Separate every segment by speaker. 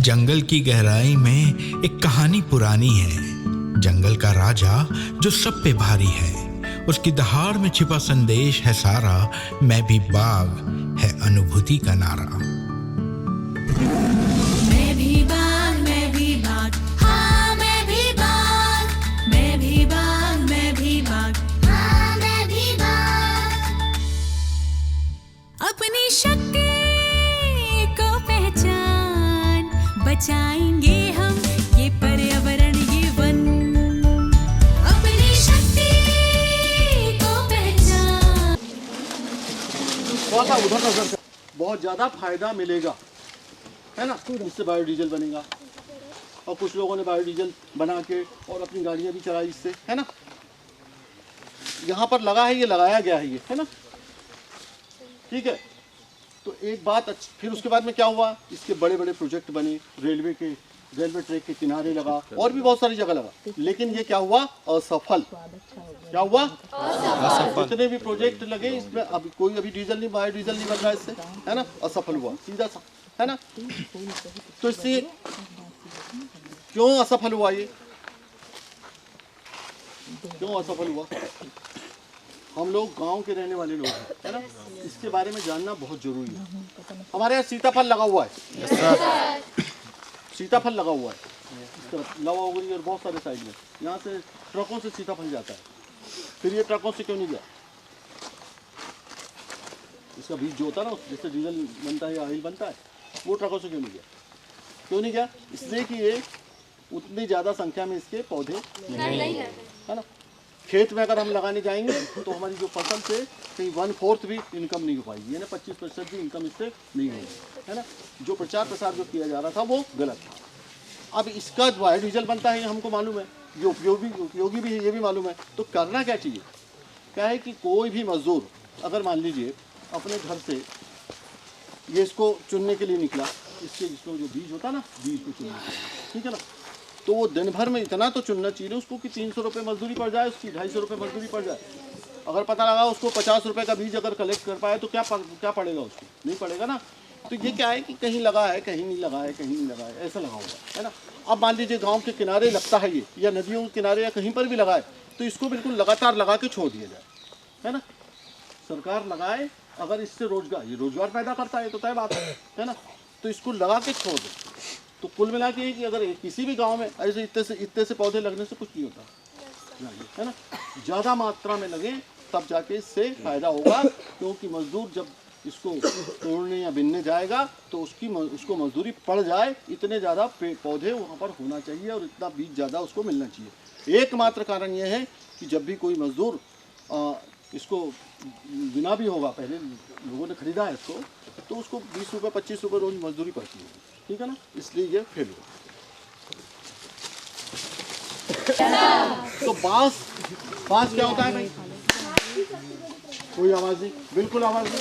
Speaker 1: जंगल की गहराई में एक कहानी पुरानी है। जंगल का राजा जो सब पे भारी है, उसकी दहाड़ में छिपा संदेश है सारा। मैं भी बाघ है अनुभूति का नारा।
Speaker 2: मैं भी बाघ, मैं भी बाघ, हाँ मैं भी बाघ, मैं भी बाघ, मैं भी बाघ, हाँ मैं भी बाघ। अपनी शक्ति को पहचान, बचाएंगे हम ये पर्यावरण, ये वन। अपनी शक्ति को पहचान।
Speaker 3: थोड़ा सा उधर नजर कर, बहुत ज़्यादा फायदा मिलेगा, है ना। इससे बायोडीजल बनेगा और कुछ लोगों ने बायोडीजल बना के और अपनी गाड़ियाँ भी चलाई इससे, है ना। यहाँ पर लगा है, ये लगाया गया है, ये है ना, ठीक है। तो एक बात फिर उसके बाद में क्या हुआ, इसके बड़े बड़े प्रोजेक्ट बने, रेलवे ट्रैक के किनारे लगा और भी बहुत सारी जगह लगा, लेकिन ये क्या हुआ, असफल। क्या हुआ, असफल। जितने भी प्रोजेक्ट लगे इसमें अभी कोई डीजल नहीं, बायोडीजल नहीं बन रहा इससे, है ना, असफल हुआ सीधा सा, है ना। तो इससे क्यों असफल हुआ, ये क्यों असफल हुआ। हम लोग गांव के रहने वाले लोग हैं, है ना, इसके बारे में जानना बहुत जरूरी है। हमारे यहाँ सीताफल लगा हुआ है, सीताफल लगा हुआ है, लवा उगरी और बहुत सारे साइड में। यहाँ से ट्रकों से सीताफल जाता है, फिर ये ट्रकों से क्यों नहीं गया। इसका बीज जो होता है ना, जिससे डीजल बनता है या ऑयल बनता है, वो ट्रकों से क्यों नहीं गया। क्यों नहीं गया, इसलिए कि ये उतनी ज़्यादा संख्या में इसके पौधे नहीं है ना। खेत में अगर हम लगाने जाएंगे तो हमारी जो फसल से कहीं 1/4 भी इनकम नहीं हो पाएगी, यानी 25% भी इनकम इससे नहीं होगी, है ना। जो प्रचार प्रसार जो किया जा रहा था वो गलत था। अब इसका बायोडीजल बनता है, ये हमको मालूम है, ये उपयोगी भी है, ये भी मालूम है। तो करना क्या चाहिए, क्या है कि कोई भी मजदूर अगर मान लीजिए अपने घर से ये इसको चुनने के लिए निकला, इसको जो बीज होता है ना, बीज को चुनने के लिए, ठीक है ना, तो वो दिन भर में इतना तो चुनना चाहिए उसको कि 300 रुपये मजदूरी पड़ जाए, उसकी 250 रुपये मजदूरी पड़ जाए। अगर पता लगा उसको 50 रुपये का बीज अगर कलेक्ट कर पाए तो क्या पड़ेगा उसको, नहीं पड़ेगा ना। तो ये क्या है कि कहीं लगा है, कहीं नहीं लगा है, कहीं नहीं लगा है, ऐसा लगा हुआ है ना। अब मान लीजिए गाँव के किनारे लगता है ये, या नदियों के किनारे या कहीं पर भी लगा है, तो इसको बिल्कुल लगातार लगा के छोड़ दिया जाए, है ना। सरकार लगाए, अगर इससे ये रोजगार पैदा करता है तो तय बात है ना। तो इसको लगा के छोड़ दे। तो कुल मिला के कि अगर किसी भी गांव में ऐसे इतने से पौधे लगने से कुछ नहीं होता, है ना। ज़्यादा मात्रा में लगे तब जाके इससे फायदा होगा, क्योंकि मजदूर जब इसको तोड़ने या बिनने जाएगा तो उसको मजदूरी पड़ जाए, इतने ज़्यादा पौधे वहाँ पर होना चाहिए और इतना बीज ज़्यादा उसको मिलना चाहिए। एकमात्र कारण यह है कि जब भी कोई मजदूर इसको बिना भी होगा, पहले लोगों ने खरीदा है इसको, तो उसको 20 रुपये 25 रुपये रोज मजदूरी पड़ती है, ठीक है ना, इसलिए ये फेल हुआ। तो बांस क्या होता है भाई, कोई आवाज़ नहीं, बिल्कुल आवाज़ नहीं,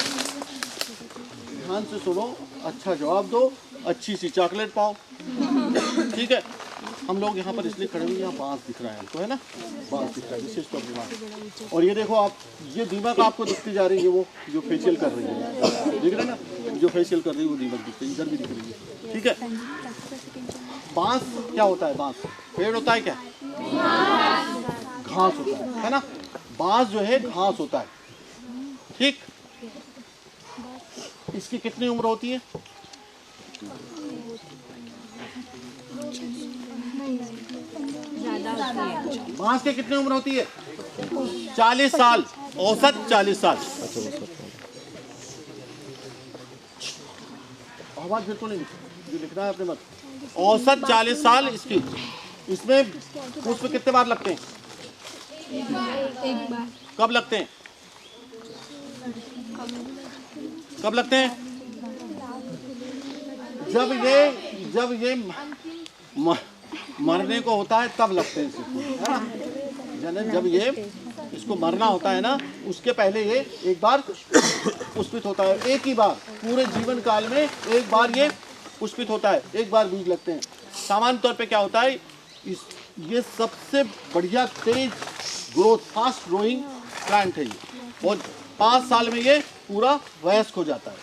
Speaker 3: ध्यान से सुनो, अच्छा जवाब दो, अच्छी सी चॉकलेट पाओ, ठीक है। हम लोग यहाँ पर इसलिए खड़े हुए, यहाँ बांस दिख रहा है हमको, है ना, बांस दिख रहा है, विशेष तौर पर। और ये देखो आप, ये दीमक आपको दिखती जा रही है, वो जो फेशियल कर रही है, दिख रहे ना, जो फेशियल कर रही है वो दीमक दिख रही है, इधर भी दिख रही है, ठीक है। बांस क्या होता है, बांस पेड़ होता है क्या, घास होता है ना। बांस जो है घास होता है, ठीक। इसकी कितनी उम्र होती है, बांस की कितनी उम्र होती है, 40 साल, औसत 40 साल। आवाज बिल्कुल नहीं, जो लिखना है अपने मत, औसत 40 साल इसकी। इसमें पुष्प कितने बार लगते हैं,
Speaker 4: एक बार।
Speaker 3: कब लगते हैं, कब लगते हैं, जब ये मरने को होता है तब लगते हैं इसको, है ना। जब ये इसको मरना होता है ना, उसके पहले ये एक बार पुष्पित होता है, एक ही बार पूरे जीवन काल में एक बार ये पुष्पित होता है, एक बार बीज लगते हैं। सामान्य तौर पे क्या होता है, ये सबसे बढ़िया तेज ग्रोथ, फास्ट ग्रोइंग प्लांट है ये, और 5 साल में ये पूरा वयस्क हो जाता है,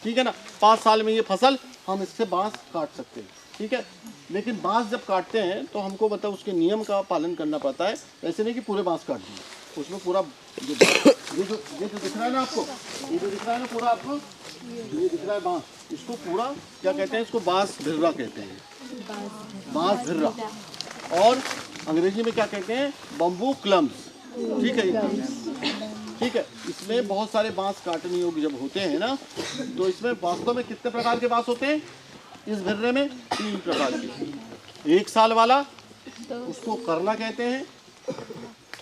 Speaker 3: ठीक है ना। 5 साल में ये फसल हम इससे बांस काट सकते हैं, ठीक है। लेकिन बांस जब काटते हैं तो हमको मतलब उसके नियम का पालन करना पड़ता है। ऐसे नहीं कि पूरे बांस काट दिए, उसमें पूरा ये जो दिख रहा है ना आपको, ये जो दिख रहा है ना पूरा आपको, ये दिख रहा है बांस, इसको पूरा क्या कहते हैं, इसको बांस भिर्रा कहते हैं, बांस भिर्रा। और अंग्रेजी में क्या कहते हैं, बम्बू क्लम्स, ठीक है। ठीक है, इसमें बहुत सारे बांस काटने योग्य जब होते हैं ना, तो इसमें वास्तव में कितने प्रकार के बांस होते हैं इस भिर्रे में? 3 प्रकार के। 1 साल वाला उसको करला कहते हैं,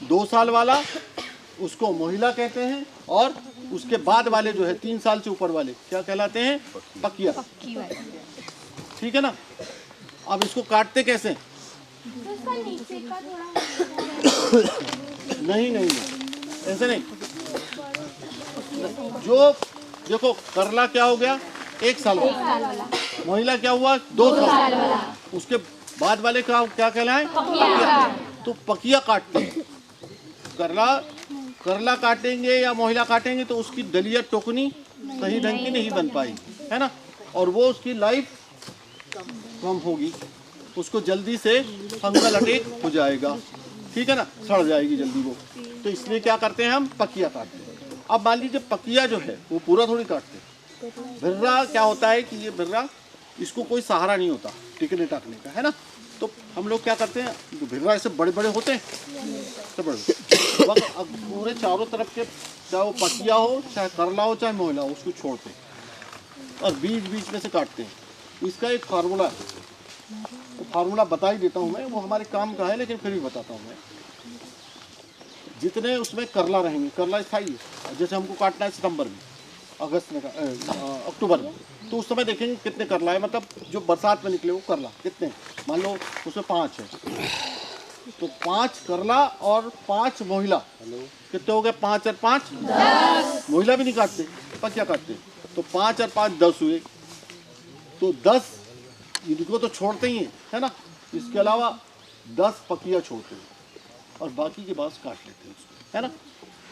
Speaker 3: 2 साल वाला उसको मोहिला कहते हैं, और उसके बाद वाले जो है 3 साल से ऊपर वाले क्या कहलाते हैं? पकिया। ठीक है ना। अब इसको काटते कैसे? नहीं, ऐसे नहीं। जो देखो, करला क्या हो गया? 1 साल वाला। मोहिला क्या हुआ? 2 साल वाला। उसके बाद वाले क्या कहलाए? पकिया। तो पकिया काटते हैं। करला काटेंगे या मोहिला काटेंगे तो उसकी दलिया टोकनी सही ढंग की नहीं बन पाएगी, है ना, और वो उसकी लाइफ कम होगी, उसको जल्दी से फंगल अटैक हो जाएगा, ठीक है ना, सड़ जाएगी जल्दी वो। तो इसलिए क्या करते हैं, हम पकिया काटते हैं। अब मान लीजिए पकिया जो है वो पूरा थोड़ी काटते हैं। भिर्रा क्या होता है कि ये भिर्रा, इसको कोई सहारा नहीं होता टिकने टाकने का, है ना। तो हम लोग क्या करते हैं, भिर्रा ऐसे बड़े बड़े होते हैं, सब बड़े, अब पूरे चारों तरफ के, चाहे वो पकिया हो, चाहे करला हो, चाहे मोहिला हो, उसको छोड़ते हैं और बीच बीच में से काटते हैं। इसका एक फार्मूला है, तो फार्मूला बता ही देता हूँ मैं, वो हमारे काम का है लेकिन फिर भी बताता हूँ मैं। जितने उसमें करला रहेंगे, करला स्थायी है, जैसे हमको काटना है सितंबर में, अगस्त में, अक्टूबर में, तो उस समय देखेंगे कितने करला है, मतलब जो बरसात में निकले वो करला कितने, मान लो उसमें 5 है, तो 5 करला और 5 मोहिला, कितने हो गए? 5 और 5 10। मोहिला भी नहीं काटते, पकिया काटते, तो 5 और 5 10 हुए, तो 10 इनको तो छोड़ते ही है ना, इसके अलावा 10 पकिया छोड़ते हैं और बाकी के बांस काट लेते हैं उसको, है ना।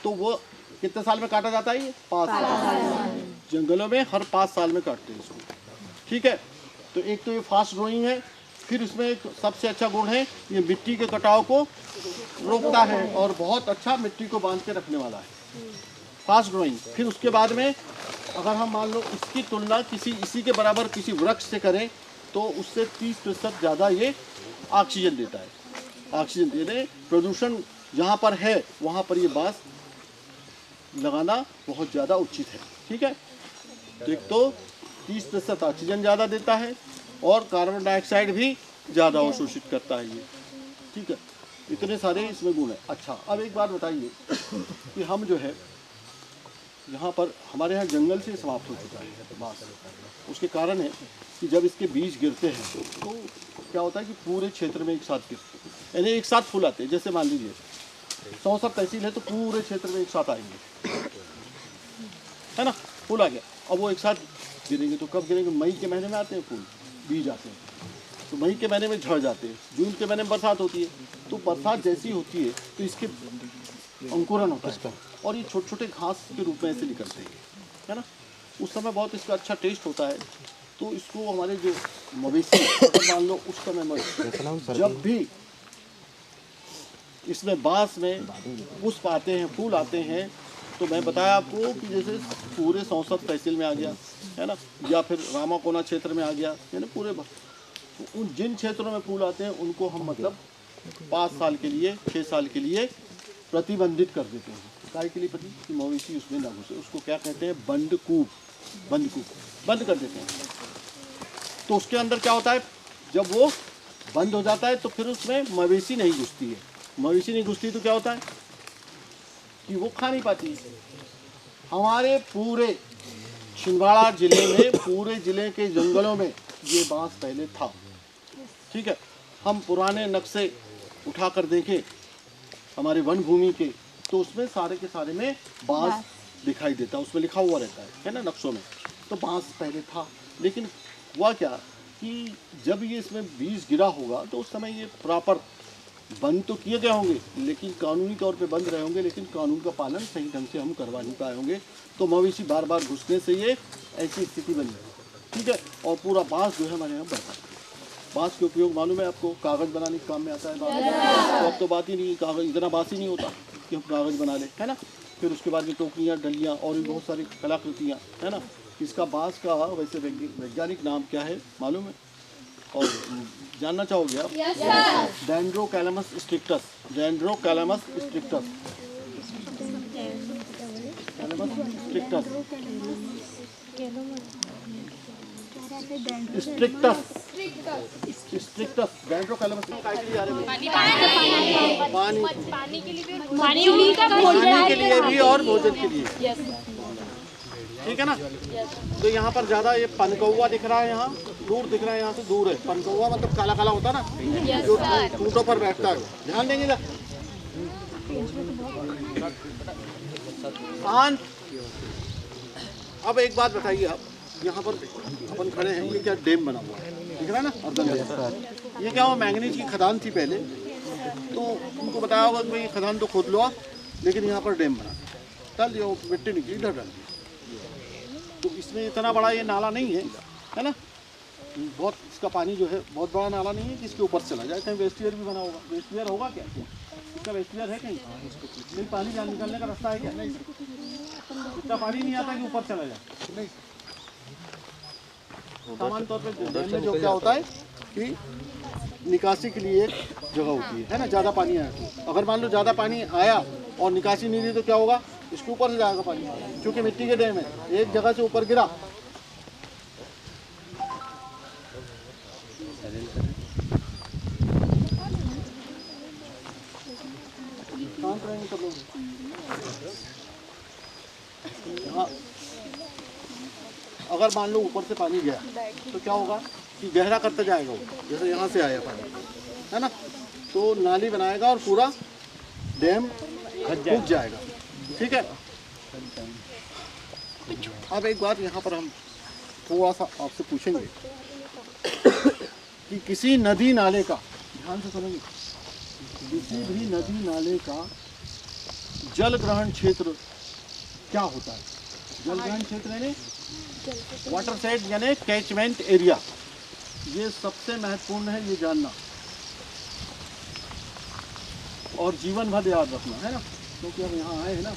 Speaker 3: तो वो कितने साल में काटा जाता है? ये 5 साल। जंगलों में हर 5 साल में काटते हैं इसको, ठीक है। तो एक तो ये फास्ट ग्रोइंग है, फिर इसमें एक सबसे अच्छा गुण है, ये मिट्टी के कटाव को रोकता है और बहुत अच्छा मिट्टी को बांध के रखने वाला है, फास्ट ग्रोइंग। फिर उसके बाद में अगर हम मान लो इसकी तुलना इसी के बराबर किसी वृक्ष से करें तो उससे 30% ज़्यादा ये ऑक्सीजन देता है। ऑक्सीजन देने, प्रदूषण जहाँ पर है वहाँ पर ये बांस लगाना बहुत ज़्यादा उचित है, ठीक है। तो एक तो 30% ऑक्सीजन ज़्यादा देता है और कार्बन डाइऑक्साइड भी ज़्यादा अवशोषित करता है ये, ठीक है। इतने सारे इसमें गुण हैं। अच्छा, अब एक बात बताइए कि हम जो है यहाँ पर, हमारे यहाँ जंगल से समाप्त हो चुका है बांस। उसके कारण है कि जब इसके बीज गिरते हैं तो क्या होता है कि पूरे क्षेत्र में एक साथ गिरते हैं, यानी एक साथ फूल आते हैं। जैसे मान लीजिए 100 तहसील है तो पूरे क्षेत्र में एक साथ आएंगे, है ना, फूल आ गया। अब वो एक साथ गिरेंगे तो कब गिरेंगे? मई के महीने में आते हैं फूल, बीज आते हैं, तो मई के महीने में झड़ जाते हैं, जून के महीने में बरसात होती है, तो बरसात जैसी होती है तो इसके अंकुरन होता है और ये छोटे छोटे घास के रूप में ऐसे निकलते हैं, है ना। उस समय बहुत इसका अच्छा टेस्ट होता है, तो इसको हमारे जो मवेशी मान लो उस समय में जब भी इसमें बांस में पुष्प आते हैं, फूल आते हैं, तो मैं बताया आपको कि जैसे पूरे 100 तहसील में आ गया, है ना, या फिर रामाकोना क्षेत्र में आ गया, है ना, पूरे उन जिन क्षेत्रों में फूल आते हैं उनको हम मतलब 5 साल के लिए, 6 साल के लिए प्रतिबंधित कर देते हैं। काय के लिए कि मवेशी उसमें ना घुसे, उसको क्या कहते हैं? बंदकूप बंद कर देते हैं। तो उसके अंदर क्या होता है, जब वो बंद हो जाता है तो फिर उसमें मवेशी नहीं घुसती है। मवेशी नहीं घुसती तो क्या होता है कि वो खा नहीं पाती। हमारे पूरे छिंदवाड़ा जिले में, पूरे जिले के जंगलों में ये बांस पहले था, ठीक है। हम पुराने नक्शे उठाकर देखें हमारे वन भूमि के, तो उसमें सारे के सारे में बांस दिखाई देता, उसमें लिखा हुआ रहता है ना, नक्शों में। तो बांस पहले था, लेकिन हुआ क्या कि जब ये इसमें बीज गिरा होगा तो उस समय ये प्रॉपर बंद तो किए गए होंगे, लेकिन कानूनी तौर पे बंद रहे होंगे, लेकिन कानून का पालन सही ढंग से हम करवा नहीं पाए होंगे। तो मवेशी बार बार घुसने से ये ऐसी स्थिति बन गई। ठीक है। और पूरा बांस जो है हमारे यहाँ बनता है। बांस के उपयोग मालूम है आपको, कागज़ बनाने के काम में आता है बांस। तो अब तो बात ही नहीं, कागज़ इतना बांस ही नहीं होता कि हम कागज़ बना लें, है ना। फिर उसके बाद में टोकरियाँ, डलियाँ और भी बहुत सारी कलाकृतियाँ, है ना। इसका बांस का वैसे वैज्ञानिक नाम क्या है मालूम है? और जानना चाहोगे आप? डेंड्रोकैलामस स्ट्रिक्टस। डेंड्रोकैलामस स्ट्रिक्टस। स्ट्रिक्टस डेंड्रोकैलामस पानी के लिए भी और भोजन के लिए, ठीक है ना। तो यहाँ पर ज़्यादा ये पनकौवा दिख रहा है, यहाँ दूर दिख रहा है, यहाँ से दूर है। पनकौवा मतलब काला काला होता है ना, जो टूटों पर बैठता है। ध्यान देंगे ना, शांत। अब एक बात बताइए आप, यहाँ पर अपन खड़े हैं, ये क्या डैम बना हुआ है दिख रहा है ना, और ये क्या हुआ, मैंगनीज की खदान थी पहले। तो उनको बताया होगा कि भाई खदान तो खोद लो आप, लेकिन यहाँ पर डैम बना डाल दिया, मिट्टी निकली इधर डाल दी। तो इसमें इतना बड़ा ये नाला नहीं है ना, बहुत इसका पानी जो है बहुत बड़ा नाला नहीं है कि इसके ऊपर चला जाए। कहीं वेस्टियर भी बना होगा, वेस्टियर होगा क्या, इसका वेस्टियर है कहीं? नहीं, पानी निकलने का रास्ता है क्या? नहीं, इतना पानी नहीं आता कि ऊपर चला जाए। नहीं, सामान्य तौर पर डैम में जो क्या होता है कि निकासी के लिए एक जगह होती है ना। ज़्यादा पानी आया तो, अगर मान लो ज़्यादा पानी आया और निकासी नहीं दी तो क्या होगा, इसके ऊपर से जाएगा पानी, क्योंकि मिट्टी के डैम है, एक जगह से ऊपर गिरा। शांत रहेंगे सब लोग। हाँ, अगर मान लो ऊपर से पानी गया तो क्या होगा कि गहरा करता जाएगा वो, जैसे यहाँ से आया पानी, है ना। तो नाली बनाएगा और पूरा डैम सूख जाएगा, ठीक है। अब एक बात यहाँ पर हम थोड़ा सा आपसे पूछेंगे कि किसी नदी नाले का, ध्यान से सुनेंगे, किसी भी नदी नाले का जल ग्रहण क्षेत्र क्या होता है? जल ग्रहण क्षेत्र यानी वाटर साइड यानी कैचमेंट एरिया। ये सबसे महत्वपूर्ण है, ये जानना और जीवन भर याद रखना, है ना, क्योंकि हम यहाँ आए हैं ना।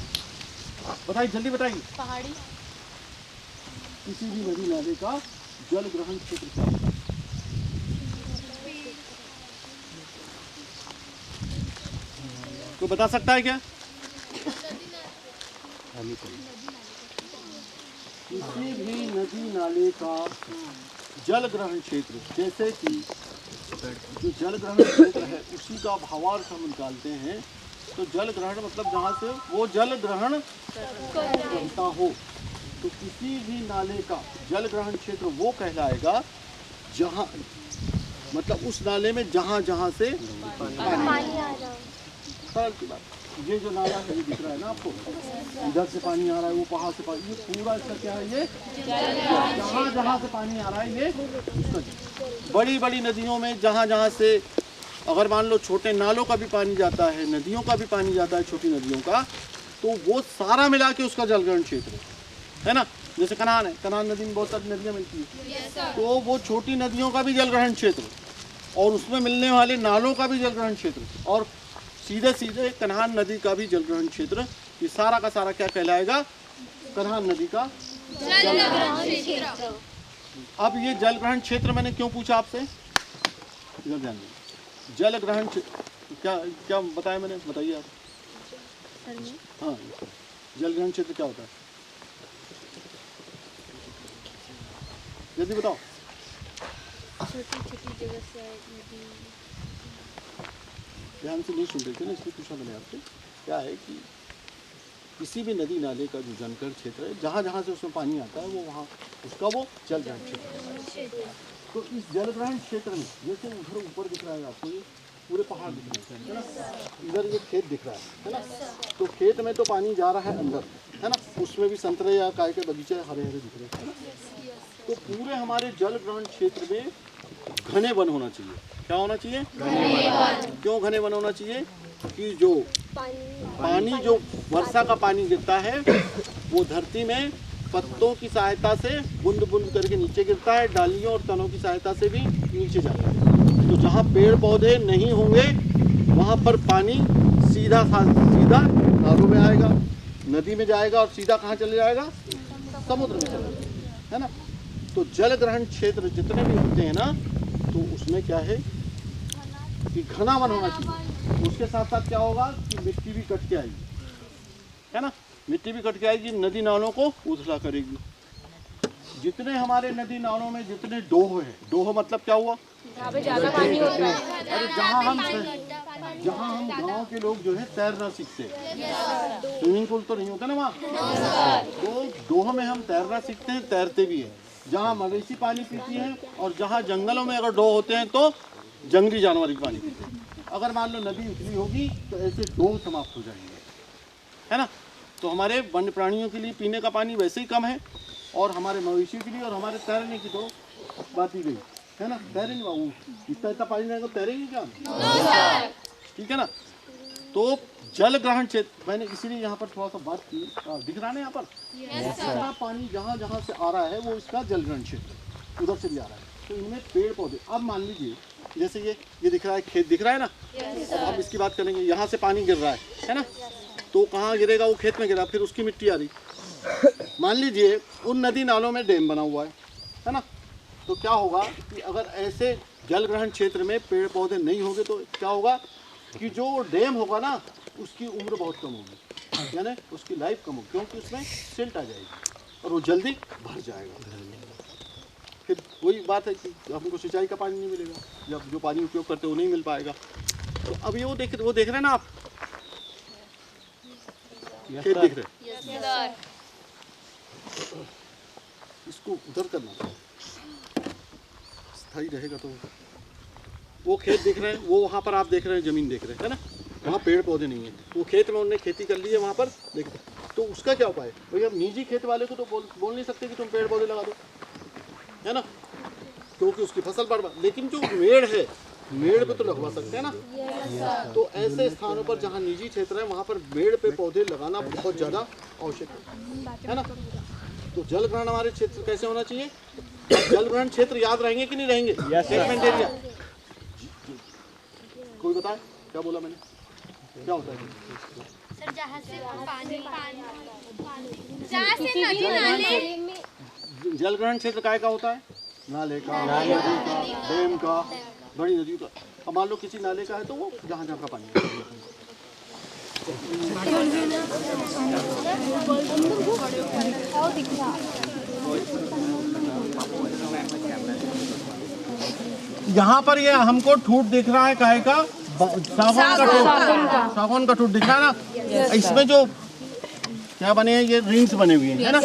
Speaker 3: बताइए, जल्दी बताइए।
Speaker 2: पहाड़ी।
Speaker 3: किसी भी नदी नाले का जल ग्रहण क्षेत्र क्या होता है? कोई बता सकता है क्या? किसी भी नदी नाले का जल ग्रहण क्षेत्र, जैसे कि जो जल ग्रहण क्षेत्र है उसी का भावार्थ हम निकालते हैं। तो जल ग्रहण मतलब जहाँ से वो जल ग्रहण करता हो। तो किसी भी नाले का जल ग्रहण क्षेत्र वो कहलाएगा जहाँ, मतलब उस नाले में जहाँ जहाँ से पानी आ रहा है। सरल सी बात, ये जो नाला है ये दिख रहा है ना आपको, इधर से पानी आ रहा है, वो पहाड़ से पानी, ये पूरा इसका क्या है, ये जहाँ जहाँ से पानी आ रहा है ये उसका। बड़ी बड़ी नदियों में जहाँ जहाँ से, अगर मान लो छोटे नालों का भी पानी जाता है, नदियों का भी पानी जाता है, छोटी नदियों का, तो वो सारा मिला के उसका जलग्रहण क्षेत्र है ना। जैसे कनान है, कनान नदी में बहुत सारी नदियाँ मिलती है, तो वो छोटी नदियों का भी जलग्रहण क्षेत्र और उसमें मिलने वाले नालों का भी जलग्रहण क्षेत्र और सीधे सीधे कन्हान नदी का भी जलग्रहण क्षेत्र। ये सारा का सारा क्या कहलाएगा? कन्हान नदी का जलग्रहण क्षेत्र। अब ये जलग्रहण क्षेत्र मैंने क्यों पूछा आपसे, इधर ध्यान दें। जलग्रहण क्या क्या बताया मैंने, बताइए आप। हाँ, जलग्रहण क्षेत्र क्या होता है, जल्दी बताओ।
Speaker 2: छोटी छोटी जगह से नदी।
Speaker 3: ध्यान से नहीं सुन रहे थे ना, इसलिए पूछा मैंने आपसे। क्या है कि किसी भी नदी नाले का जो जलग्रहण क्षेत्र है, जहाँ जहाँ से उसमें पानी आता है वो वहाँ उसका वो जलग्रहण क्षेत्र है। तो इस जलग्रहण क्षेत्र में जैसे उधर ऊपर दिख रहा है आपको, ये पूरे पहाड़ दिख रहे हैं, है ना। इधर ये खेत दिख रहा है ना। तो खेत में तो पानी जा रहा है अंदर, है ना, उसमें भी संतरे या काय के बगीचे हरे हरे दिख रहे हैं, है ना। तो पूरे हमारे जलग्रहण क्षेत्र में घने वन होना चाहिए। क्या होना चाहिए? क्यों घने वन होना चाहिए? कि जो पानी जो वर्षा का पानी गिरता है वो धरती में पत्तों की सहायता से बूंद बूंद करके नीचे गिरता है, डालियों और तनों की सहायता से भी नीचे जाता है। तो जहाँ पेड़ पौधे नहीं होंगे वहाँ पर पानी सीधा नालों में आएगा, नदी में जाएगा और सीधा कहाँ चले जाएगा, समुद्र में चला जाएगा, है ना। तो जल ग्रहण क्षेत्र जितने भी होते हैं ना, तो उसमें क्या है कि घना वन होना चाहिए। उसके साथ साथ क्या होगा कि मिट्टी भी कट के आएगी, है ना, मिट्टी भी कट के आएगी, नदी नालों को उथला करेगी। जितने हमारे नदी नालों में जितने डोह है, डोह मतलब क्या हुआ,
Speaker 4: ज्यादा पानी होता है।
Speaker 3: अरे जहाँ हम गांव के लोग जो है तैरना सीखते हैं, स्विमिंग पूल तो नहीं होता ना वहाँ, तो डोह में हम तैरना सीखते हैं, तैरते भी हैं। जहाँ मवेशी पानी पीती हैं और जहाँ जंगलों में अगर डोह होते हैं तो जंगली जानवर ही पानी पीते हैं। अगर मान लो नदी उतनी होगी तो ऐसे डोह समाप्त हो जाएंगे, है ना। तो हमारे वन्य प्राणियों के लिए पीने का पानी वैसे ही कम है, और हमारे मवेशियों के लिए और हमारे तैरने की तो बात ही गई, है ना। तैरेंगे बाबू, इतना पानी रहेगा तैरेंगे क्या, ठीक है ना। तो जल ग्रहण क्षेत्र, मैंने इसीलिए यहाँ पर थोड़ा सा बात की, दिख रहा है ना यहाँ पर सारा पानी जहाँ जहाँ से आ रहा है वो इसका जल ग्रहण क्षेत्र उधर से भी आ रहा है। तो इनमें पेड़ पौधे, अब मान लीजिए जैसे ये दिख रहा है, खेत दिख रहा है ना, अब हम इसकी बात करेंगे। यहाँ से पानी गिर रहा है ना, तो कहाँ गिरेगा, वो खेत में गिरा, फिर उसकी मिट्टी आ रही। मान लीजिए उन नदी नालों में डैम बना हुआ है ना, तो क्या होगा कि अगर ऐसे जल ग्रहण क्षेत्र में पेड़ पौधे नहीं होंगे तो क्या होगा कि जो डैम होगा ना उसकी उम्र बहुत कम होगी, यानी उसकी लाइफ कम होगी, क्योंकि उसमें सिल्ट आ जाएगी और वो जल्दी भर जाएगा। फिर वही बात है कि हमको सिंचाई का पानी नहीं मिलेगा, जब जो पानी उपयोग करते हैं वो नहीं मिल पाएगा। तो अब ये वो देख रहे हैं ना आप, खेत दिख रहे, इसको उधर करना स्थायी रहेगा। तो वो खेत दिख रहे हैं, वो वहाँ पर आप देख रहे हैं जमीन देख रहे हैं, है ना, वहाँ पेड़ पौधे नहीं है, वो खेत में उन्होंने खेती कर ली है वहाँ पर देख। तो उसका क्या उपाय है भाई, अब निजी खेत वाले को तो बोल नहीं सकते कि तुम पेड़ पौधे लगा दो, है ना, क्योंकि उसकी फसल बर्बाद। लेकिन जो मेड़ है, मेड़ पे तो लगवा सकते हैं ना। तो ऐसे स्थानों पर जहाँ निजी क्षेत्र है वहाँ पर मेड़ पे पौधे लगाना बहुत ज़्यादा आवश्यक है ना। तो जल ग्रहण हमारे क्षेत्र कैसे होना चाहिए, जल ग्रहण क्षेत्र याद रहेंगे कि नहीं रहेंगे, कैचमेंट एरिया। कोई बताए क्या बोला मैंने, क्या होता है
Speaker 4: सर, जहाँ से पानी जहाँ से नदी नाले,
Speaker 3: जल ग्रहण क्षेत्र काय का होता है, नाले का, नदी का, डैम का, बड़ी नदी का। अब मान लो किसी नाले का है तो वो जहाँ जहाँ का पानी है। यहाँ पर ये हमको ठूट दिख रहा है, काहे का, सागौन का ठूट दिख रहा है ना। इसमें जो क्या बने हैं, ये रिंग्स बने हुए हैं, है ना।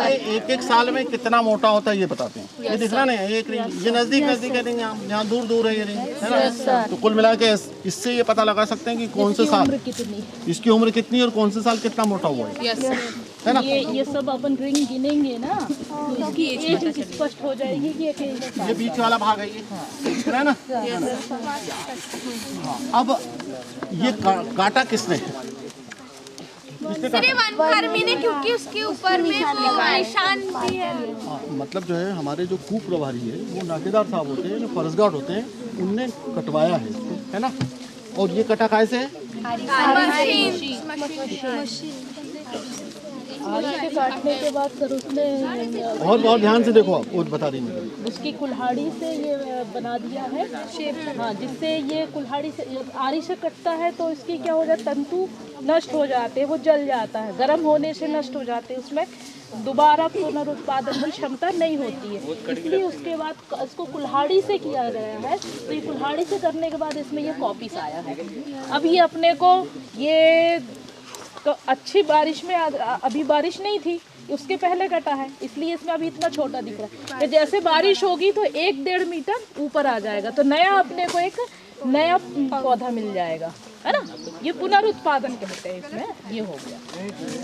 Speaker 3: एक एक साल में कितना मोटा होता है ये बताते हैं। ये दिख रहा ना, एक रिंग, ये नजदीक नजदीक है रिंग, यहाँ दूर दूर है ये रिंग, है ना। तो कुल मिला के इससे ये पता लगा सकते हैं कि कौन से साल इसकी उम्र कितनी और कौन से साल कितना मोटा हुआ है ना।
Speaker 5: ये सब अपन रिंग गिनेंगे ना, तो इसकी एज स्पष्ट हो जाएगी कि
Speaker 3: ये बीच वाला भाग है, ये दिख रहा है ना। अब ये काटा किसने,
Speaker 4: सिर्फ वनकर्मी ने, क्योंकि उसके ऊपर में वो निशान भी है।
Speaker 3: मतलब जो है हमारे जो कुप्रभारी है वो नाकेदार साहब होते हैं, जो फर्जगार्ड होते हैं, उनने कटवाया है ना। और ये कटा कैसे है,
Speaker 5: आरी से काटने के बाद सर उसमें
Speaker 3: और ध्यान से देखो आप, वो बता रही है,
Speaker 5: उसकी कुल्हाड़ी से ये बना दिया है शेप। हाँ, जिससे ये कुल्हाड़ी से आरी से कटता है तो इसकी क्या हो जाता है, तंतु नष्ट हो जाते हैं, वो जल जाता है, गर्म होने से नष्ट हो जाते हैं, उसमें दोबारा पुनरुत्पादन की क्षमता नहीं होती है। इसलिए उसके बाद इसको कुल्हाड़ी से किया गया है। तो ये कुल्हाड़ी से करने के बाद इसमें ये कॉपीस आया है। अब ये अपने को ये तो अच्छी बारिश में अभी बारिश नहीं थी, उसके पहले कटा है, इसलिए इसमें अभी इतना छोटा दिख रहा है। जैसे बारिश होगी तो 1-1.5 मीटर ऊपर आ जाएगा, तो नया अपने को एक नया पौधा मिल जाएगा, है ना। ये पुनरुत्पादन कहते हैं इसमें, ये हो गया।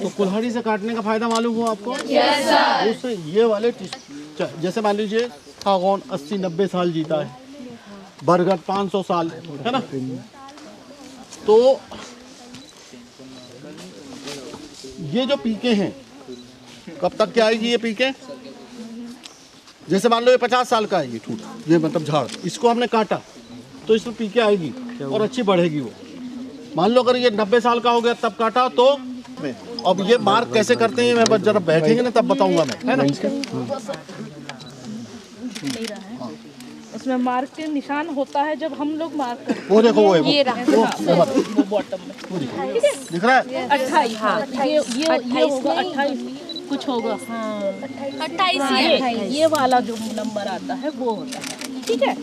Speaker 3: तो कुल्हाड़ी से काटने का फायदा मालूम हुआ आपको? उससे ये वाले जैसे मान लीजिए सागौन 80-90 साल जीता है, बरगद 500 साल, है ना। तो ये जो पीके हैं कब तक के आएगी ये पीके? जैसे मान लो ये 50 साल का है ये ठूठ, ये मतलब झाड़, इसको हमने काटा तो इसमें पीके आएगी और अच्छी बढ़ेगी वो। मान लो अगर ये 90 साल का हो गया तब काटा तो अब ये मार्क कैसे करते हैं मैं बस जरा बैठेंगे ना तब बताऊंगा मैं, है ना।
Speaker 5: नहीं रहा है उसमें मार्क के निशान होता है जब हम लोग मार्क करते हैं।
Speaker 3: वो देखो वो है
Speaker 5: ये रहा वो बॉटम में
Speaker 3: दिख रहा है।
Speaker 5: 28 ये होगा 28 कुछ होगा। हाँ
Speaker 4: 28
Speaker 5: ये वाला जो नंबर आता है वो होता है, ठीक है।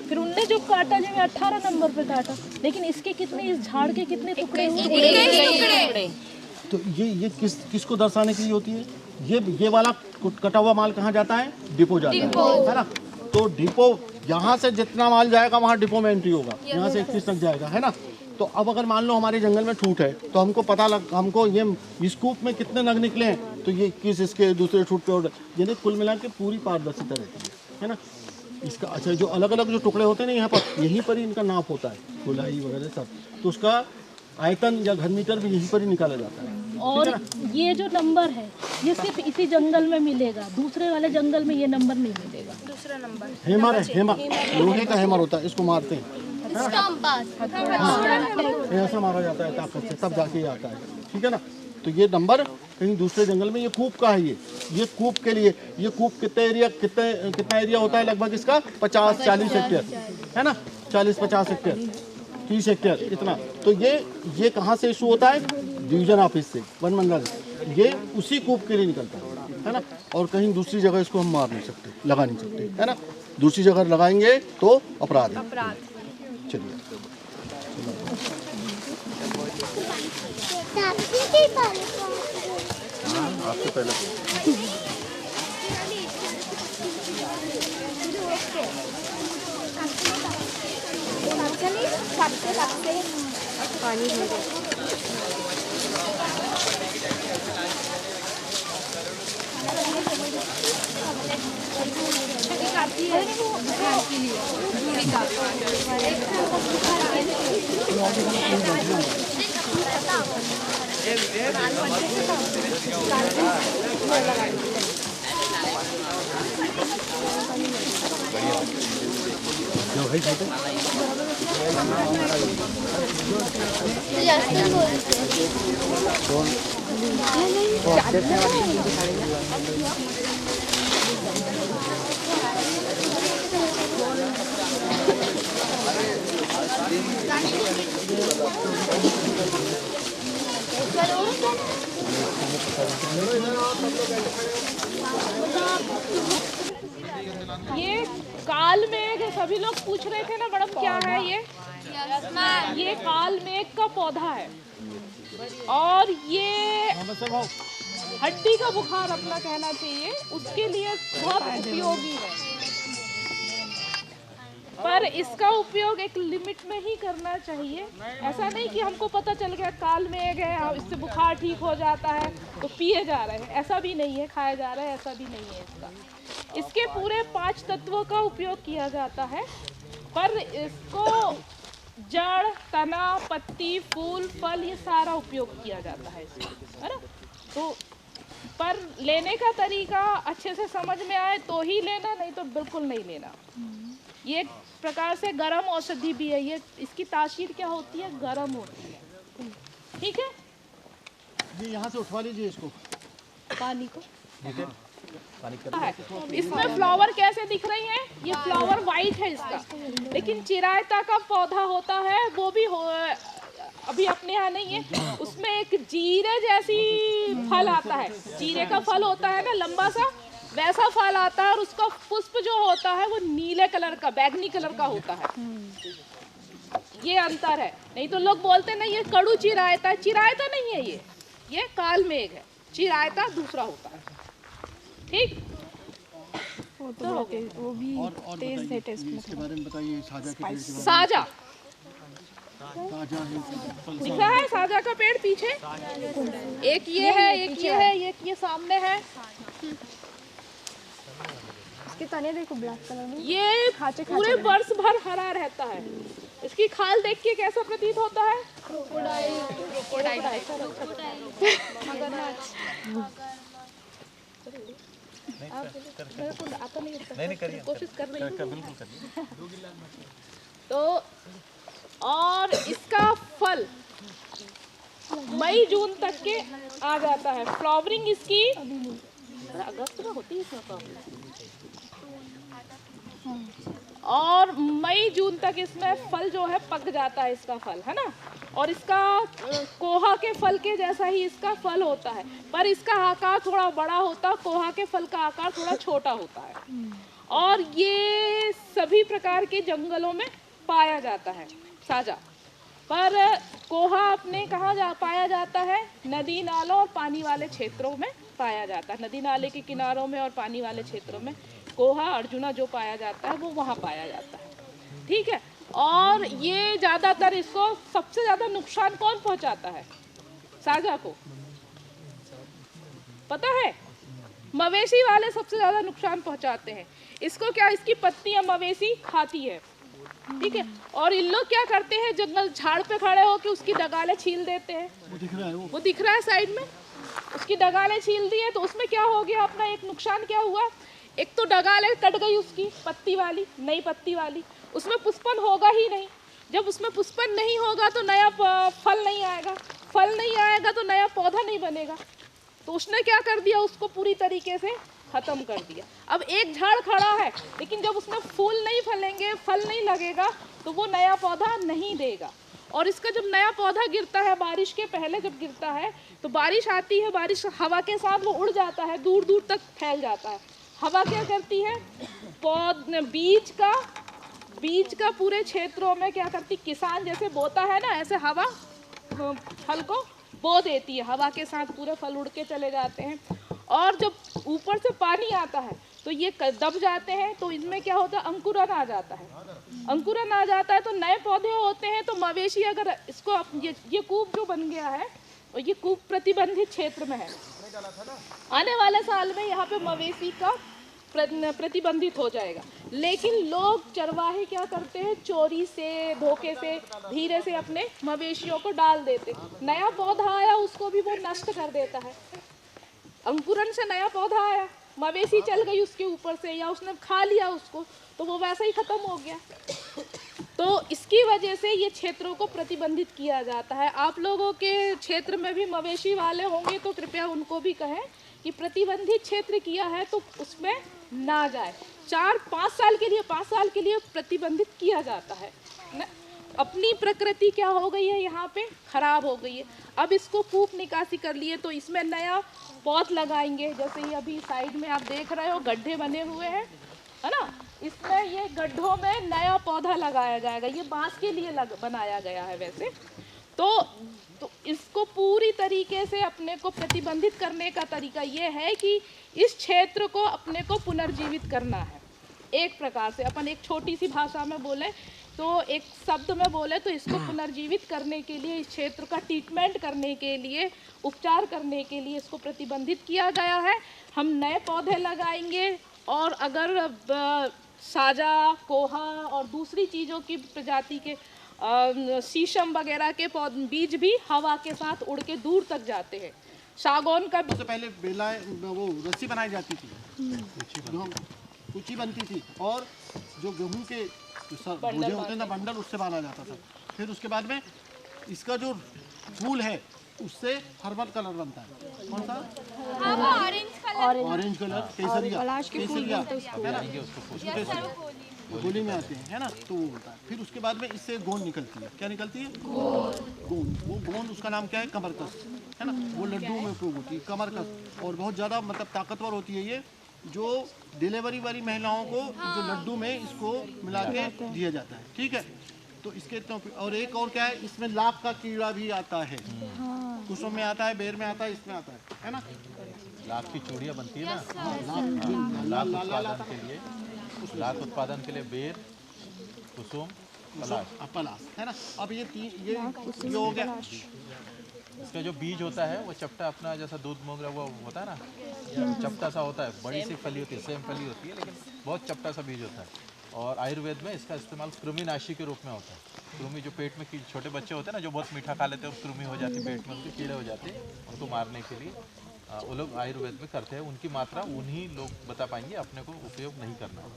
Speaker 5: फिर उनने जो काटा जब 18 नंबर पे काटा, लेकिन इसके कितने, इस झाड़ के कितने टुकड़े हुए?
Speaker 3: तो ये किसको दर्शाने के लिए होती है? ये वाला कटा हुआ माल कहाँ जाता है? डिपो जाता है ना। तो डिपो यहाँ से जितना माल जाएगा वहाँ डिपो में एंट्री होगा, यहाँ से 31 तक जाएगा, है ना। तो अब अगर मान लो हमारे जंगल में ठूठ है तो हमको पता हमको ये इस कूप में कितने नग निकले हैं तो ये किस इसके दूसरे ठूठ पे ऑर्डर, यानी कुल मिला के पूरी पारदर्शिता रहती है ना इसका। अच्छा जो अलग अलग जो टुकड़े होते हैं ना यहाँ पर, यहीं पर ही इनका नाप होता है, गोलाई वगैरह सब, तो उसका आयतन या घन मीटर भी यहीं पर ही निकाला जाता है।
Speaker 5: और ये जो नंबर है ये सिर्फ इसी जंगल में मिलेगा, दूसरे वाले जंगल में ये नंबर नहीं मिलेगा।
Speaker 4: दूसरा नंबर
Speaker 3: हेमर है, हेमर लोहे का हेमर होता है, इसको मारते हैं, ऐसा मारा जाता है ताकत से, तब जाके ये आता है, ठीक है ना। तो ये नंबर कहीं दूसरे जंगल में, ये कूप का है, ये कूप के लिए, ये कूप कितना एरिया होता है लगभग इसका 50-40 हेक्टेयर है ना, 40-50 हेक्टेयर 30 हेक्टेयर इतना। तो ये कहाँ से इशू होता है? डिवीजन ऑफिस से, वन मंडल, ये उसी कूप के लिए निकलता है ना। और कहीं दूसरी जगह इसको हम मार नहीं सकते, लगा नहीं सकते, है ना। दूसरी जगह लगाएंगे तो अपराध है। चलिए आपसे पहले
Speaker 4: पानी हो गया।
Speaker 5: ये काल मेघ, सभी लोग पूछ रहे थे ना मैडम क्या है ये काल मेघ का पौधा है और ये हड्डी का बुखार अपना कहना चाहिए, उसके लिए बहुत उपयोगी है। पर इसका उपयोग एक लिमिट में ही करना चाहिए। ऐसा नहीं कि हमको पता चल गया काल मेघ है, इससे बुखार ठीक हो जाता है तो पिए जा रहे हैं, ऐसा भी नहीं है, खाया जा रहा है, ऐसा भी नहीं है इसका। इसके पूरे 5 तत्वों का उपयोग किया जाता है, पर इसको जड़, तना, पत्ती, फूल, फल, ये सारा उपयोग किया जाता है इसमें, है ना। तो पर लेने का तरीका अच्छे से समझ में आए तो ही लेना, नहीं तो बिल्कुल नहीं लेना। ये एक प्रकार से गर्म औषधि भी है, ये इसकी तासीर क्या होती है, गर्म होती है, ठीक है।
Speaker 3: ये यहाँ से उठवा लीजिए इसको,
Speaker 5: पानी को है। इसमें फ्लावर कैसे दिख रही हैं? ये फ्लावर वाइट है इसका, लेकिन चिरायता का पौधा होता है वो भी अभी अपने यहाँ नहीं है, उसमें एक जीरे जैसी फल आता है, जीरे का फल होता है ना लंबा सा, वैसा फल आता है और उसका पुष्प जो होता है वो नीले कलर का, बैगनी कलर का होता है। ये अंतर है, नहीं तो लोग बोलते ना ये कड़ू चिरायता है, चिरायता नहीं है ये काल मेघ है, चिरायता दूसरा होता है, ठीक।
Speaker 4: तो वो भी तेज है टेस्ट में।
Speaker 3: इसके बारे में बताइए, साजा के पेड़ के बारे
Speaker 5: साजा
Speaker 3: में। साजा है,
Speaker 5: दिख रहा है साजा का पेड़ पीछे, एक ये है, एक ये है, एक ये सामने है।
Speaker 4: इसके तने देखो ब्लैक कलर में,
Speaker 5: ये पूरे वर्ष भर हरा रहता है। इसकी खाल देख के कैसा प्रतीत होता है? मेरे को आता नहीं है।
Speaker 6: नहीं करिए,
Speaker 5: कोशिश कर रही हूँ।
Speaker 6: बिल्कुल करिए।
Speaker 5: तो और इसका फल मई जून तक के आ जाता है। फ्लावरिंग इसकी अगस्त में होती है इसमें फ्लावरिंग, और मई जून तक इसमें फल जो है पक जाता है, इसका फल है ना। और इसका कोहा के फल के जैसा ही इसका फल होता है, पर इसका आकार थोड़ा बड़ा होता है, कोहा के फल का आकार थोड़ा छोटा होता है। और ये सभी प्रकार के जंगलों में पाया जाता है साझा। पर कोहा अपने कहाँ पाया जाता है? नदी नालों और पानी वाले क्षेत्रों में पाया जाता है। नदी नाले के किनारों में और पानी वाले क्षेत्रों में कोहा अर्जुना जो पाया जाता है वो वहाँ पाया जाता है, ठीक है। और ये ज़्यादातर इसको सबसे ज़्यादा नुकसान कौन पहुँचाता है साझा को, पता है? मवेशी वाले सबसे ज़्यादा नुकसान पहुँचाते हैं इसको। क्या, इसकी पत्तियाँ मवेशी खाती है, ठीक है। और इन लोग क्या करते हैं, जंगल झाड़ पे खड़े होकर उसकी डगालें छील देते हैं। वो दिख रहा है साइड में, उसकी डगालें छील दी है। तो उसमें क्या हो गया, अपना एक नुकसान क्या हुआ, एक तो डगालें कट गई उसकी पत्ती वाली, नई पत्ती वाली, उसमें पुष्पन होगा ही नहीं। जब उसमें पुष्पन नहीं होगा तो नया फल नहीं आएगा, फल नहीं आएगा तो नया पौधा नहीं बनेगा। तो उसने क्या कर दिया, उसको पूरी तरीके से खत्म कर दिया। अब एक झाड़ खड़ा है, लेकिन जब उसमें फूल नहीं फलेंगे, फल नहीं लगेगा, तो वो नया पौधा नहीं देगा। और इसका जब नया पौधा गिरता है, बारिश के पहले जब गिरता है, तो बारिश आती है, बारिश हवा के साथ वो उड़ जाता है, दूर दूर तक फैल जाता है। हवा क्या करती है, बीज का पूरे क्षेत्रों में क्या करती, किसान जैसे बोता है ना, ऐसे हवा फल को बो देती है, हवा के साथ पूरे फल उड़ के चले जाते हैं। और जब ऊपर से पानी आता है तो ये दब जाते हैं, तो इनमें क्या होता है, अंकुरन आ जाता है। अंकुरन आ जाता है तो नए पौधे होते हैं। तो मवेशी अगर इसको ये कूप जो बन गया है, और ये कूप प्रतिबंधित क्षेत्र में है, आने वाले साल में यहाँ पे मवेशी का प्रतिबंधित हो जाएगा। लेकिन लोग चरवाहे क्या करते हैं, चोरी से, धोखे से, धीरे से अपने मवेशियों को डाल देते। नया पौधा आया उसको भी वो नष्ट कर देता है। अंकुरन से नया पौधा आया, मवेशी चल गई उसके ऊपर से, या उसने खा लिया उसको, तो वो वैसे ही खत्म हो गया। तो इसकी वजह से ये क्षेत्रों को प्रतिबंधित किया जाता है। आप लोगों के क्षेत्र में भी मवेशी वाले होंगे तो कृपया उनको भी कहें कि प्रतिबंधित क्षेत्र किया है तो उसमें ना जाए। 4-5 साल के लिए, 5 साल के लिए प्रतिबंधित किया जाता है ना। अपनी प्रकृति क्या हो गई है, यहाँ पे खराब हो गई है। अब इसको कूप निकासी कर लिए तो इसमें नया पौध लगाएंगे। जैसे ये अभी साइड में आप देख रहे हो गड्ढे बने हुए हैं, है ना, इसमें ये गड्ढों में नया पौधा लगाया जाएगा। ये बांस के लिए बनाया गया है वैसे। तो इसको पूरी तरीके से अपने को प्रतिबंधित करने का तरीका ये है कि इस क्षेत्र को अपने को पुनर्जीवित करना है। एक प्रकार से अपन एक छोटी सी भाषा में बोले तो, एक शब्द में बोले तो, इसको पुनर्जीवित करने के लिए, इस क्षेत्र का ट्रीटमेंट करने के लिए, उपचार करने के लिए इसको प्रतिबंधित किया गया है। हम नए पौधे लगाएंगे। और अगर साजा, कोहा और दूसरी चीज़ों की प्रजाति के शीशम वगैरह के बीज भी हवा के साथ उड़ के दूर तक जाते हैं। सागौन का
Speaker 3: सबसे पहले बेलाएं, वो रस्सी बनाई जाती थी, ऊंची बनती थी, और जो गेहूं के बोझे होते हैं ना, बंडल, उससे बांधा जाता था। फिर उसके बाद में इसका जो फूल है उससे हर्बल कलर बनता है। कौन सा? ऑरेंज कलर, केसरिया, होली में आते हैं, है ना, तो वो होता है। फिर उसके बाद में इससे गोंद निकलती है। क्या निकलती है? गोंद। वो गोंद, उसका नाम क्या है? कमरकस, है ना। वो लड्डू में उपयोग होती है कमरकस, और बहुत ज़्यादा मतलब ताकतवर होती है ये, जो डिलीवरी वाली महिलाओं को जो लड्डू में इसको मिला के दिया जाता है, ठीक है। तो इसके तो, और एक और क्या है, इसमें लाख का कीड़ा भी आता है। कुसुम में आता है, बेर में आता है, इसमें आता है ना।
Speaker 6: लाख की चूड़ियाँ बनती है ना, लाख उत्पादन के लिए बेर, कुसुम,
Speaker 3: पलाश, है ना। अब ये हो गया।
Speaker 6: इसका जो बीज होता है वो चपटा, अपना जैसा दूध मोगरा वो होता है ना, चपटा सा होता है, बड़ी सी फली होती है, सेम फली होती है, लेकिन बहुत चपटा सा बीज होता है। और आयुर्वेद में इसका इस्तेमाल कृमिनाशी के रूप में होता है। कृमि जो पेट में छोटे बच्चे होते हैं ना, जो बहुत मीठा खा लेते हैं और कृमि हो जाती है पेट में, उनके कीड़े हो जाते हैं, उनको मारने के लिए वो लोग आयुर्वेद में करते हैं, उनकी मात्रा उन्हीं लोग बता पाएंगे, अपने को उपयोग नहीं करना है।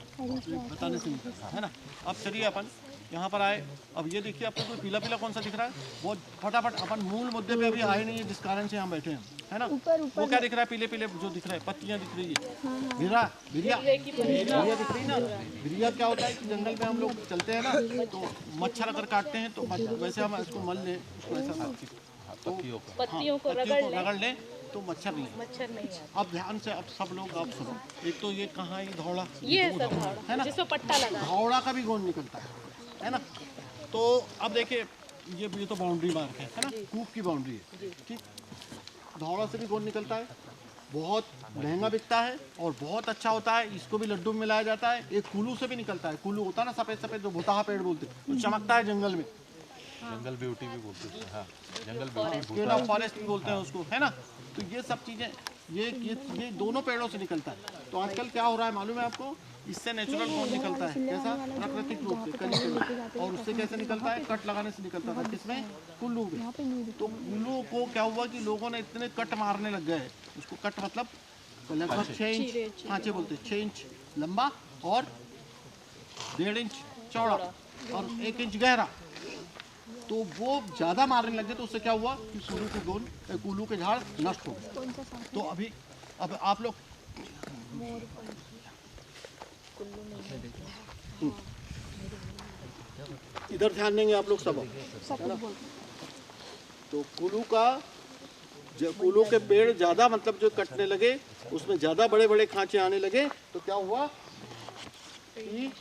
Speaker 3: बताने से निकलता है ना। अब चलिए अपन यहाँ पर आए। अब ये देखिए आपको कोई पीला पीला कौन सा दिख रहा है, वो फटाफट अपन मूल मुद्दे पे अभी आए नहीं है, जिस कारण से हम बैठे हैं, है ना। वो क्या दिख रहा है, पीले पीले जो दिख रहा है, पत्तियाँ दिख रही है, बिरिया बिरिया दिख रही है ना। बिरिया क्या होता है कि जंगल में हम लोग चलते हैं ना, तो मच्छर अगर काटते हैं तो वैसे हम इसको मल लें, उसको ऐसा तो
Speaker 5: पत्तियों को
Speaker 3: रगड़ लें तो मच्छर नहीं
Speaker 5: नहीं
Speaker 3: अब ध्यान से, अब सब लोग आप सुनो। एक तो ये कहाँ है धौड़ा,
Speaker 5: ये है ना, जिसमें पट्टा लगा
Speaker 3: धौड़ा का भी गोंद निकलता है ना। तो अब देखिए ये तो बाउंड्री मार्क है ना, कूप की बाउंड्री है, ठीक। धौड़ा से भी गोंद निकलता है, बहुत महंगा बिकता है और बहुत अच्छा होता है। इसको भी लड्डू में मिलाया जाता है। एक कुल्लू से भी निकलता है, कुल्लू होता है ना सफ़ेद सफ़ेद, जो भुताहा पेड़ बोलते हैं, तो चमकता है जंगल में,
Speaker 6: जंगल ब्यूटी भी बोलते हैं, हाँ जंगल ब्यूटी,
Speaker 3: केला फॉरेस्ट भी बोलते हैं उसको, है ना। तो ये सब चीज़ें ये दोनों पेड़ों से निकलता है। तो आजकल क्या हो रहा है मालूम है आपको, इससे नेचुरल गोंद निकलता है, कैसा, प्राकृतिक रूप से कली कली। और उससे कैसे निकलता है, कट लगाने से निकलता था, किसमें, कुल्लू में। तो कुल्लू को क्या हुआ कि लोगों ने इतने कट मारने लग गए, उसको कट मतलब लगभग 6 इंच खांचे बोलते हैं, 6 इंच लंबा और 1.5 इंच चौड़ा और 1 इंच गहरा। तो वो ज़्यादा मारने लगे, तो उससे क्या हुआ कि कुल्लू के झाड़ नष्ट हो गए। तो अब आप लोग इधर ध्यान देंगे आप लोग सब, है ना। तो कुल्लू के पेड़ ज़्यादा मतलब जो कटने लगे, उसमें ज़्यादा बड़े बड़े खांचे आने लगे, तो क्या हुआ कि